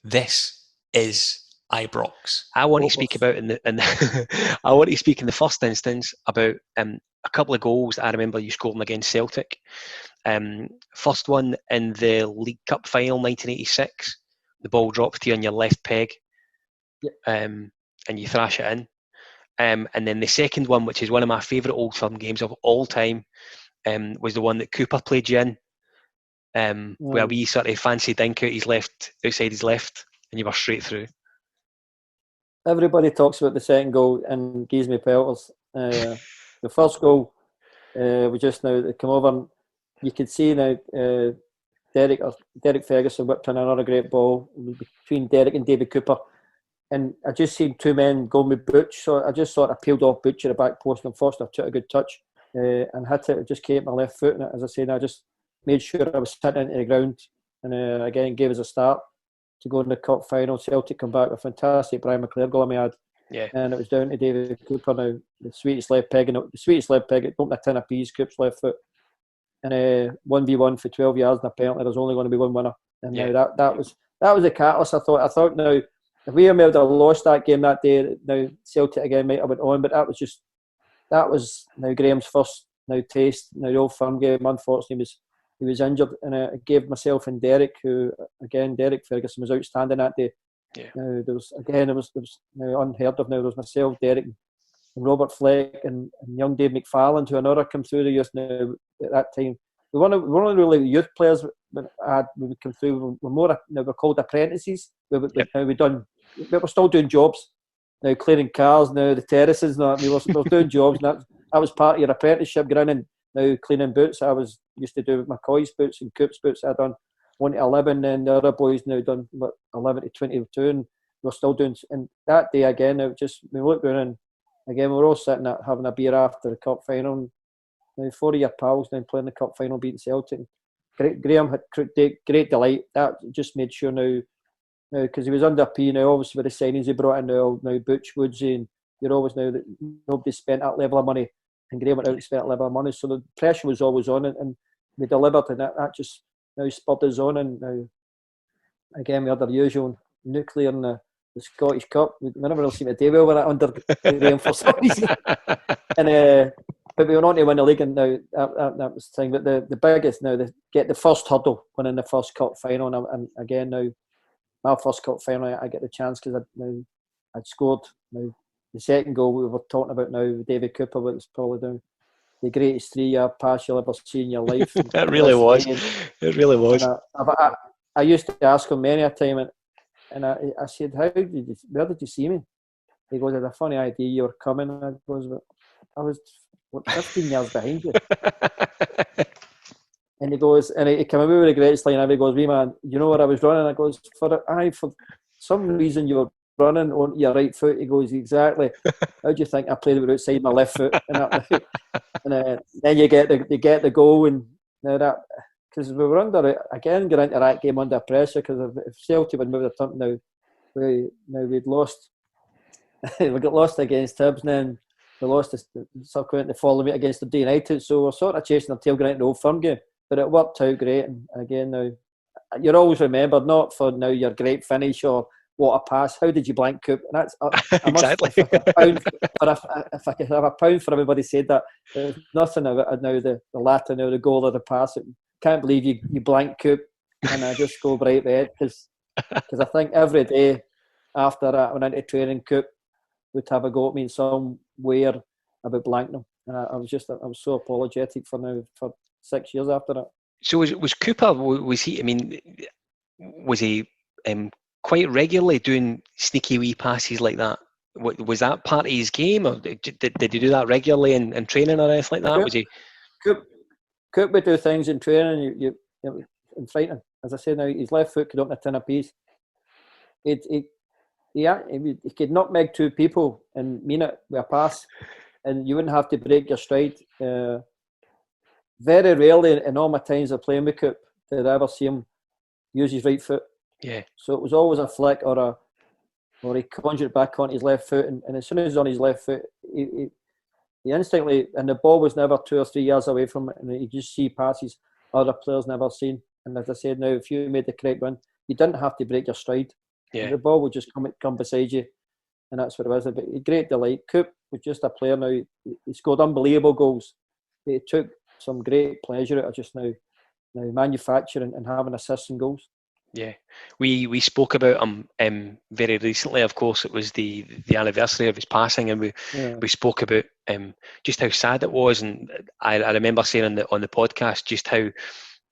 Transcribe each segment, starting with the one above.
this is Ibrox. I want to speak about I want to speak in the first instance about a couple of goals I remember you scoring against Celtic. First one in the League Cup final, 1986. The ball drops to you on your left peg, and you thrash it in. And then the second one, which is one of my favourite Old Firm games of all time, was the one that Cooper played you in, where we sort of fancy dink outside his left, and you were straight through. Everybody talks about the second goal and gives me pelters. The first goal was just now to come over, and you could see now Derek Ferguson whipped in another great ball between Derek and Davie Cooper. And I just seen two men go with Butch, so I just sort of peeled off Butch at the back post, and Foster took a good touch and hit it. It just came my left foot, and as I said, I just made sure I was hitting into the ground, and again gave us a start to go in the cup final. Celtic come back with a fantastic Brian McClare goal I had, and it was down to Davie Cooper now, the sweetest left peg, it opened a tin of peas, Coop's left foot, and 1v1 for 12 yards and a penalty. There's only going to be one winner, and now that was the catalyst. I thought now, if we had lost that game that day, now Celtic again might have went on, but that was now Graham's first taste. Now the Old Firm game, unfortunately, he was injured, and I gave myself and Derek, who again Derek Ferguson was outstanding that day. There was unheard of. Now there was myself, Derek, and Robert Fleck, and young Dave McFarland, who another come through the youth now at that time. We weren't really youth players when we come through. We're called apprentices. We're still doing jobs now, clearing cars now, the terraces. Now we were doing jobs, and that was part of your apprenticeship. Going in and now cleaning boots. I used to do McCoy's boots and Coop's boots. I done 1 to 11, and the other boys now done 11 to 22, and we're still doing. And that day again, we looked around, and again we were all sitting at having a beer after the cup final. And now 4 of your pals now playing the cup final, beating Celtic. Graham had great delight. That just made sure now because he was under P now, obviously with the signings he brought in now Butch, Woodsy, and you're always now that nobody spent that level of money, and Graham went out and spent that level of money, so the pressure was always on, and we delivered, and that just now spurred us on. And now again we had our usual nuclear in the Scottish Cup. We never really seemed to do well with that under Graham for some reason. And but we went on to win the league, and now that was the thing. But the biggest now, get the first hurdle, winning the first cup final, and again now my first cup final, I get the chance because I'd scored. Now the second goal we were talking about now, Davie Cooper, was probably the greatest 3-yard pass you'll ever see in your life. It really was. It really was. I used to ask him many a time, and I said, where did you see me? He goes, I had a funny idea you were coming. I was 15 years behind you. And he goes, and he came away with the greatest line ever. He goes, wee man, you know where I was running? I goes, for some reason you were running on your right foot. He goes, exactly. How do you think I played it outside my left foot? And then you get the goal, and now that, because we were got into that game under pressure, because if Celtic had moved a turn we'd lost. We got lost against Hibs, and then we lost the following week against the United, so we're sort of chasing our tail going into the Old Firm game, but it worked out great. And again now, you're always remembered not for now your great finish or what a pass, how did you blank Coop? And that's exactly. If I could have a pound for everybody said that, there's nothing about now the latter, now the goal or the pass. Can't believe you blank Coop, and I just go bright red, because I think every day after that I went into training, Coop would have a go at me somewhere about blanking him, and I was so apologetic for 6 years after that. So was Cooper? Was he? I mean, was he quite regularly doing sneaky wee passes like that? Was that part of his game, or did he do that regularly in training or anything like that? Coop, was he? Coop would do things in training, and frightening. As I say now, his left foot could open a tin of peas. He could nutmeg two people and mean it with a pass, and you wouldn't have to break your stride. Very rarely in all my times of playing with Coop did I ever see him use his right foot. Yeah. So it was always a flick or he conjured it back on his left foot, and as soon as he's on his left foot, he instantly, and the ball was never 2 or 3 yards away from it, and you just see passes other players never seen. And as I said now, if you made the correct one, you didn't have to break your stride. Yeah. The ball would just come beside you, and that's what it was. But great delight. Coop was just a player now. He scored unbelievable goals. He took some great pleasure out of just now manufacturing and having assists and goals. Yeah, we spoke about him very recently. Of course, it was the anniversary of his passing, and we spoke about just how sad it was. And I remember saying on the podcast just how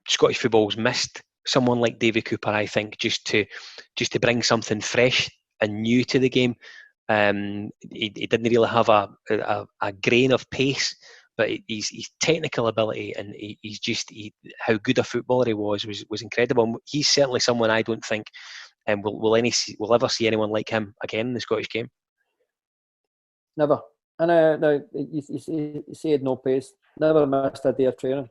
Scottish football's missed someone like Davie Cooper. I think just to bring something fresh and new to the game. He didn't really have a grain of pace, but his technical ability and how good a footballer he was incredible. And he's certainly someone I don't think we'll ever see anyone like him again in the Scottish game. Never. And now you say no pace. Never missed a day of training.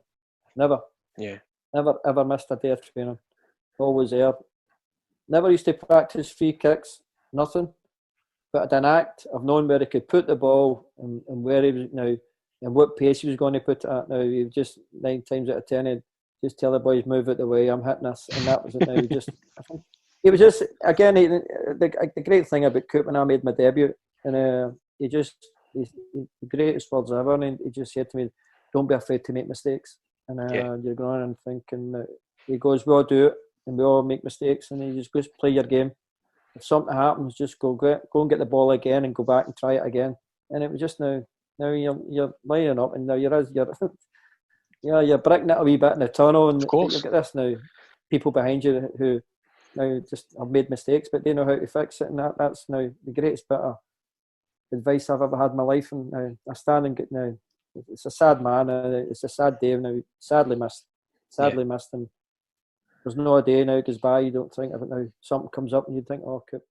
Never. Yeah. Never ever missed a day of training. Always there. Never used to practice free kicks. Nothing. But at an act of knowing where he could put the ball and where he was now. And what pace he was going to put it at now. He just 9 times out of 10 he'd just tell the boys, move out the way, I'm hitting this. And that was it now. He was just, again, the great thing about Coop when I made my debut, and he's the greatest words ever, and he just said to me, don't be afraid to make mistakes. And you're going on and thinking, he goes, we all do it, and we all make mistakes, and you just go play your game. If something happens, just go and get the ball again and go back and try it again. And it was just now you're lining up, and now you're bricking it a wee bit in the tunnel, and you've got this now people behind you who now just have made mistakes, but they know how to fix it, and that's now the greatest bit of advice I've ever had in my life. And now I stand and get now. It's a sad man. It's a sad day now. Sadly missed, and there's no day now goes by you don't think of it now. Something comes up and you think, oh, Coop.